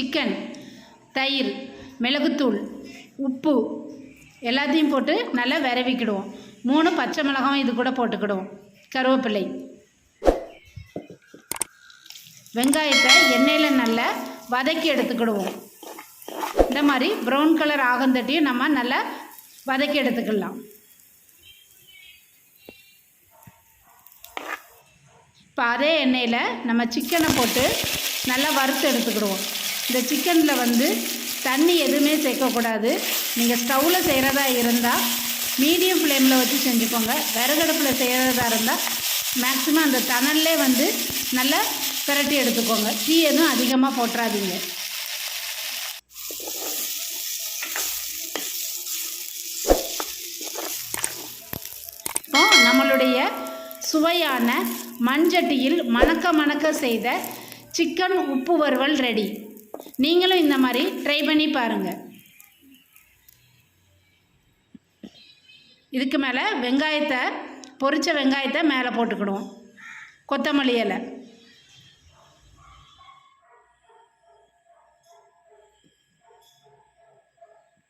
Chicken, தயிர், மிளகுத்தூள், உப்பு எல்லாத்தையும் போட்டு நல்லா விரவிக்கிடுவோம். 3 பச்சை மிளகாயும் இது கூட போட்டுக்கிடுவோம். கருவேப்பிலை, வெங்காயத்தை எண்ணெயில் நல்லா வதக்கி எடுத்துக்கிடுவோம். இந்த மாதிரி ப்ரௌன் கலர் ஆகந்தட்டியும் நம்ம நல்லா வதக்கி எடுத்துக்கலாம். இப்போ அதே எண்ணெயில் நம்ம சிக்கனை போட்டு நல்லா வறுத்து எடுத்துக்கிடுவோம். இந்த சிக்கனில் தண்ணி எதுவுமே சேர்க்கக்கூடாது. நீங்கள் ஸ்டவ்வில் செய்கிறதா இருந்தால் மீடியம் ஃப்ளேமில் வச்சு செஞ்சுக்கோங்க. விறகடுப்பில் செய்கிறதா இருந்தால் மேக்ஸிமம் அந்த தணல்லே நல்லா பிரட்டி எடுத்துக்கோங்க. தீ எதுவும் அதிகமாக போட்டுறாதீங்க. இப்போ நம்மளுடைய சுவையான மண்சட்டியில் மணக்க செய்த சிக்கன் உப்பு வறுவல் ரெடி. நீங்களும் இந்த மாதிரி ட்ரை பண்ணி பாருங்கள். இதுக்கு மேலே பொரிச்ச வெங்காயத்தை மேலே போட்டுக்கிடுவோம். கொத்தமல்லி இலை,